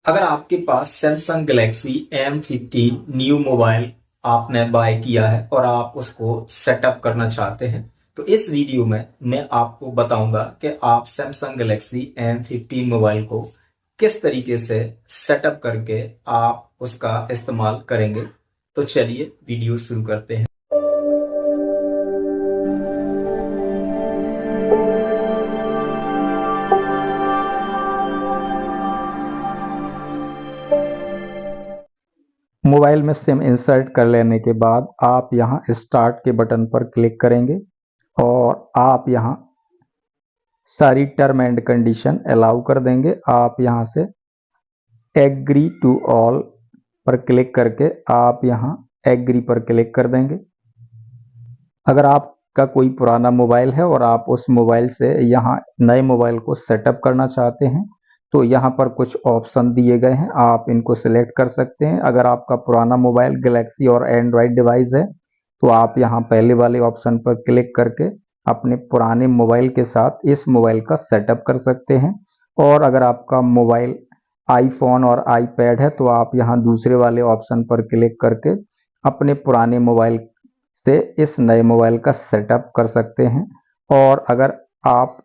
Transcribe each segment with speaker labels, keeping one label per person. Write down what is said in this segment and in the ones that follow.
Speaker 1: अगर आपके पास Samsung Galaxy M50 new mobile आपने बाय किया है और आप उसको सेटअप करना चाहते हैं तो इस वीडियो में मैं आपको बताऊंगा कि आप सैमसंग गैलेक्सी M50 मोबाइल को किस तरीके से सेटअप करके आप उसका इस्तेमाल करेंगे। तो चलिए वीडियो शुरू करते हैं।
Speaker 2: मोबाइल में सिम इंसर्ट कर लेने के बाद आप यहाँ स्टार्ट के बटन पर क्लिक करेंगे और आप यहाँ सारी टर्म एंड कंडीशन अलाउ कर देंगे। आप यहाँ से एग्री टू ऑल पर क्लिक करके आप यहाँ एग्री पर क्लिक कर देंगे। अगर आपका कोई पुराना मोबाइल है और आप उस मोबाइल से यहाँ नए मोबाइल को सेटअप करना चाहते हैं तो यहाँ पर कुछ ऑप्शन दिए गए हैं, आप इनको सिलेक्ट कर सकते हैं। अगर आपका पुराना मोबाइल गैलेक्सी और एंड्रॉयड डिवाइस है तो आप यहाँ पहले वाले ऑप्शन पर क्लिक करके अपने पुराने मोबाइल के साथ इस मोबाइल का सेटअप कर सकते हैं। और अगर आपका मोबाइल आईफोन और आईपैड है तो आप यहाँ दूसरे वाले ऑप्शन पर क्लिक करके अपने पुराने मोबाइल से इस नए मोबाइल का सेटअप कर सकते हैं। और अगर आप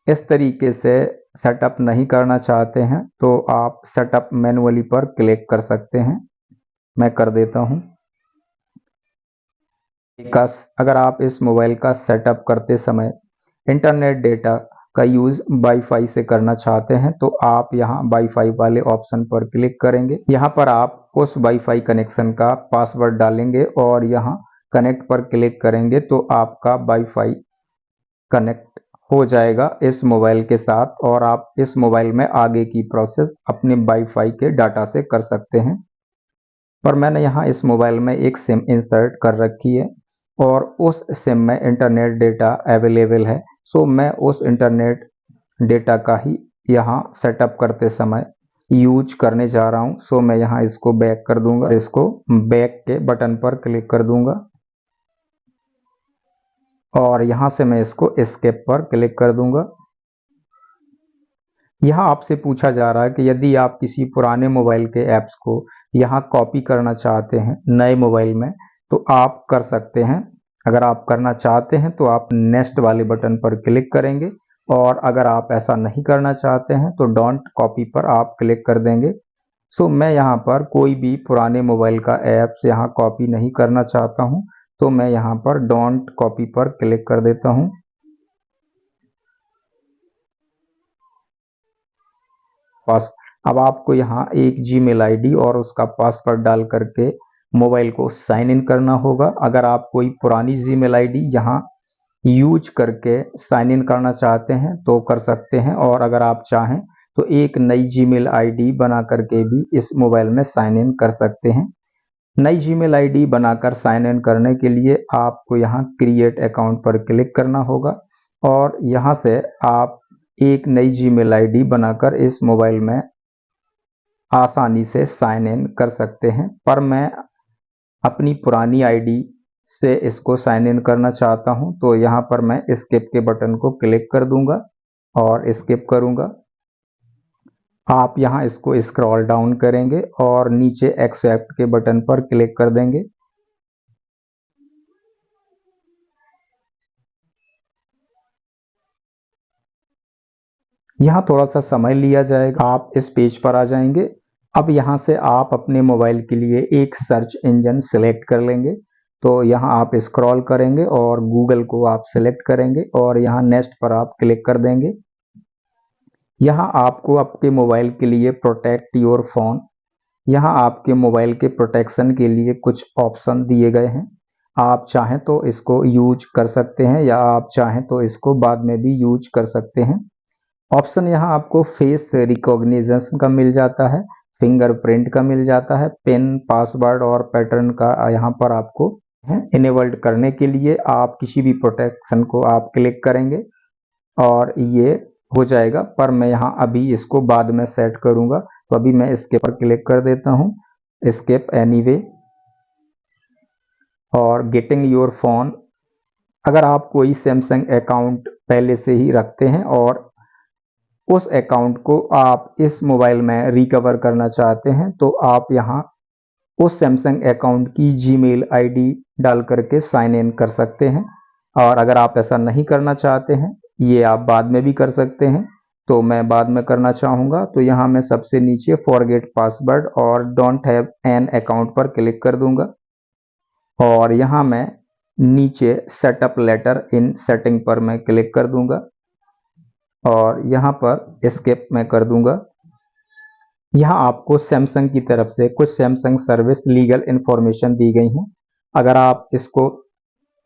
Speaker 2: इस तरीके से सेटअप नहीं करना चाहते हैं तो आप सेटअप मैनुअली पर क्लिक कर सकते हैं। मैं कर देता हूं। अगर आप इस मोबाइल का सेटअप करते समय इंटरनेट डेटा का यूज वाईफाई से करना चाहते हैं तो आप यहां वाईफाई वाले ऑप्शन पर क्लिक करेंगे। यहां पर आप उस वाईफाई कनेक्शन का पासवर्ड डालेंगे और यहां कनेक्ट पर क्लिक करेंगे तो आपका वाईफाई कनेक्ट हो जाएगा इस मोबाइल के साथ और आप इस मोबाइल में आगे की प्रोसेस अपने वाईफाई के डाटा से कर सकते हैं। पर मैंने यहाँ इस मोबाइल में एक सिम इंसर्ट कर रखी है और उस सिम में इंटरनेट डेटा अवेलेबल है, सो मैं उस इंटरनेट डेटा का ही यहाँ सेटअप करते समय यूज करने जा रहा हूँ। सो मैं यहाँ इसको बैक कर दूंगा, इसको बैक के बटन पर क्लिक कर दूंगा और यहाँ से मैं इसको एस्केप पर क्लिक कर दूंगा। यहाँ आपसे पूछा जा रहा है कि यदि आप किसी पुराने मोबाइल के ऐप्स को यहाँ कॉपी करना चाहते हैं नए मोबाइल में तो आप कर सकते हैं। अगर आप करना चाहते हैं तो आप नेक्स्ट वाले बटन पर क्लिक करेंगे और अगर आप ऐसा नहीं करना चाहते हैं तो डोंट कॉपी पर आप क्लिक कर देंगे। सो मैं यहाँ पर कोई भी पुराने मोबाइल का ऐप्स यहाँ कॉपी नहीं करना चाहता हूँ तो मैं यहाँ पर डोंट कॉपी पर क्लिक कर देता हूँ। अब आपको यहाँ एक जीमेल आईडी और उसका पासवर्ड डाल करके मोबाइल को साइन इन करना होगा। अगर आप कोई पुरानी जीमेल आईडी यहाँ यूज करके साइन इन करना चाहते हैं तो कर सकते हैं और अगर आप चाहें तो एक नई जीमेल आईडी बना करके भी इस मोबाइल में साइन इन कर सकते हैं। नई जीमेल आईडी बनाकर साइन इन करने के लिए आपको यहाँ क्रिएट अकाउंट पर क्लिक करना होगा और यहाँ से आप एक नई जीमेल आईडी बनाकर इस मोबाइल में आसानी से साइन इन कर सकते हैं। पर मैं अपनी पुरानी आईडी से इसको साइन इन करना चाहता हूं तो यहाँ पर मैं स्किप के बटन को क्लिक कर दूंगा और स्किप करूंगा। आप यहाँ इसको स्क्रॉल डाउन करेंगे और नीचे एक्सेप्ट के बटन पर क्लिक कर देंगे। यहाँ थोड़ा सा समय लिया जाएगा, आप इस पेज पर आ जाएंगे। अब यहाँ से आप अपने मोबाइल के लिए एक सर्च इंजन सेलेक्ट कर लेंगे तो यहाँ आप स्क्रॉल करेंगे और गूगल को आप सेलेक्ट करेंगे और यहाँ नेक्स्ट पर आप क्लिक कर देंगे। यहाँ आपको आपके मोबाइल के लिए प्रोटेक्ट योर फोन, यहाँ आपके मोबाइल के प्रोटेक्शन के लिए कुछ ऑप्शन दिए गए हैं। आप चाहें तो इसको यूज कर सकते हैं या आप चाहें तो इसको बाद में भी यूज कर सकते हैं। ऑप्शन यहाँ आपको फेस रिकॉग्निशन का मिल जाता है, फिंगरप्रिंट का मिल जाता है, पिन, पासवर्ड और पैटर्न का यहाँ पर आपको इनेबल्ड करने के लिए आप किसी भी प्रोटेक्शन को आप क्लिक करेंगे और ये हो जाएगा। पर मैं यहाँ अभी इसको बाद में सेट करूंगा तो अभी मैं इसके पर क्लिक कर देता हूँ, एस्केप एनीवे और गेटिंग योर फोन। अगर आप कोई सैमसंग अकाउंट पहले से ही रखते हैं और उस अकाउंट को आप इस मोबाइल में रिकवर करना चाहते हैं तो आप यहाँ उस सैमसंग अकाउंट की जीमेल आईडी डाल करके साइन इन कर सकते हैं। और अगर आप ऐसा नहीं करना चाहते हैं, ये आप बाद में भी कर सकते हैं, तो मैं बाद में करना चाहूँगा, तो यहाँ मैं सबसे नीचे फॉरगेट पासवर्ड और डोंट हैव एन अकाउंट पर क्लिक कर दूंगा और यहाँ मैं नीचे सेटअप लेटर इन सेटिंग पर मैं क्लिक कर दूंगा और यहाँ पर एस्केप मैं कर दूंगा। यहाँ आपको सैमसंग की तरफ से कुछ सैमसंग सर्विस लीगल इंफॉर्मेशन दी गई है। अगर आप इसको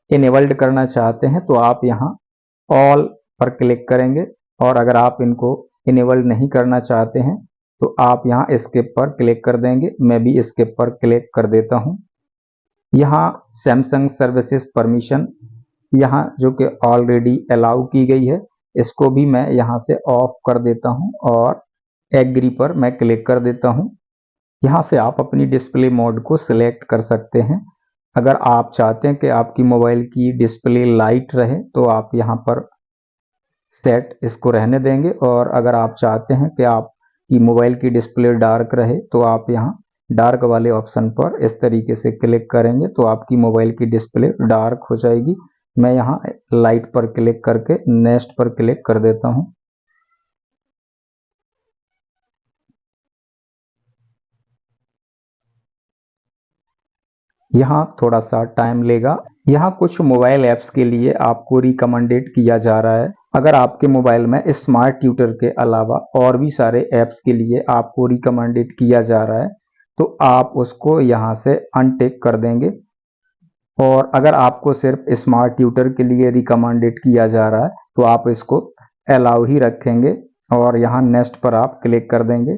Speaker 2: इनेबल्ड करना चाहते हैं तो आप यहाँ ऑल पर क्लिक करेंगे और अगर आप इनको इनेबल्ड नहीं करना चाहते हैं तो आप यहाँ एस्केप पर क्लिक कर देंगे। मैं भी एस्केप पर क्लिक कर देता हूँ। यहाँ सैमसंग सर्विसेज परमिशन यहाँ जो कि ऑलरेडी अलाउ की गई है, इसको भी मैं यहाँ से ऑफ कर देता हूँ और एग्री पर मैं क्लिक कर देता हूँ। यहाँ से आप अपनी डिस्प्ले मोड को सिलेक्ट कर सकते हैं। अगर आप चाहते हैं कि आपकी मोबाइल की डिस्प्ले लाइट रहे तो आप यहाँ पर सेट इसको रहने देंगे और अगर आप चाहते हैं कि आपकी मोबाइल की डिस्प्ले डार्क रहे तो आप यहाँ डार्क वाले ऑप्शन पर इस तरीके से क्लिक करेंगे तो आपकी मोबाइल की डिस्प्ले डार्क हो जाएगी। मैं यहाँ लाइट पर क्लिक करके नेक्स्ट पर क्लिक कर देता हूँ। यहाँ थोड़ा सा टाइम लेगा। यहाँ कुछ मोबाइल ऐप्स के लिए आपको रिकमेंडेड किया जा रहा है। अगर आपके मोबाइल में स्मार्ट ट्यूटर के अलावा और भी सारे ऐप्स के लिए आपको रिकमेंडेड किया जा रहा है तो आप उसको यहाँ से अनटिक कर देंगे और अगर आपको सिर्फ स्मार्ट ट्यूटर के लिए रिकमेंडेड किया जा रहा है तो आप इसको अलाउ ही रखेंगे और यहाँ नेक्स्ट पर आप क्लिक कर देंगे।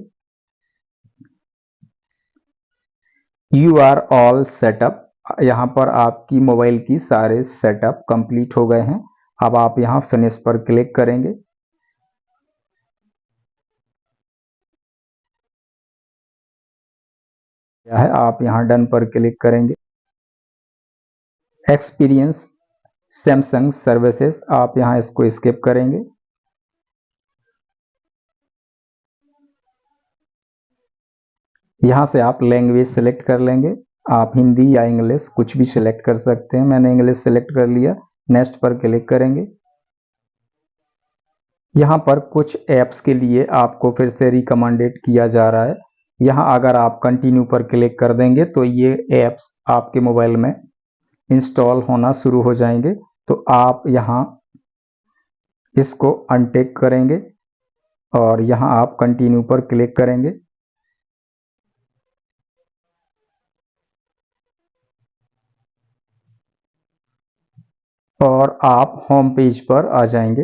Speaker 2: यू आर ऑल सेटअप, यहाँ पर आपकी मोबाइल की सारे सेटअप कंप्लीट हो गए हैं। अब आप यहाँ फिनिश पर क्लिक करेंगे। क्या है, आप यहाँ डन पर क्लिक करेंगे। एक्सपीरियंस सैमसंग सर्विसेज, आप यहाँ इसको स्किप करेंगे। यहाँ से आप लैंग्वेज सेलेक्ट कर लेंगे। आप हिंदी या इंग्लिश कुछ भी सिलेक्ट कर सकते हैं। मैंने इंग्लिश सेलेक्ट कर लिया। नेक्स्ट पर क्लिक करेंगे। यहाँ पर कुछ ऐप्स के लिए आपको फिर से रिकमेंडेड किया जा रहा है। यहाँ अगर आप कंटिन्यू पर क्लिक कर देंगे तो ये ऐप्स आपके मोबाइल में इंस्टॉल होना शुरू हो जाएंगे। तो आप यहाँ इसको अनटिक करेंगे और यहाँ आप कंटिन्यू पर क्लिक करेंगे। और आप होम पेज पर आ जाएंगे।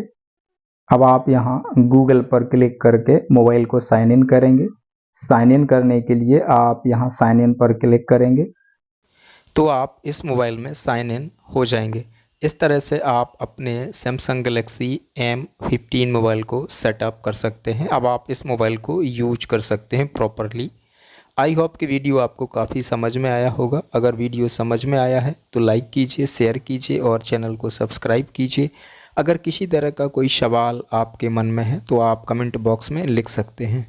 Speaker 2: अब आप यहाँ गूगल पर क्लिक करके मोबाइल को साइन इन करेंगे। साइन इन करने के लिए आप यहाँ साइन इन पर क्लिक करेंगे
Speaker 1: तो आप इस मोबाइल में साइन इन हो जाएंगे। इस तरह से आप अपने सैमसंग गैलेक्सी M15 मोबाइल को सेटअप कर सकते हैं। अब आप इस मोबाइल को यूज कर सकते हैं प्रॉपरली। आई होप कि वीडियो आपको काफ़ी समझ में आया होगा। अगर वीडियो समझ में आया है तो लाइक कीजिए, शेयर कीजिए और चैनल को सब्सक्राइब कीजिए। अगर किसी तरह का कोई सवाल आपके मन में है तो आप कमेंट बॉक्स में लिख सकते हैं।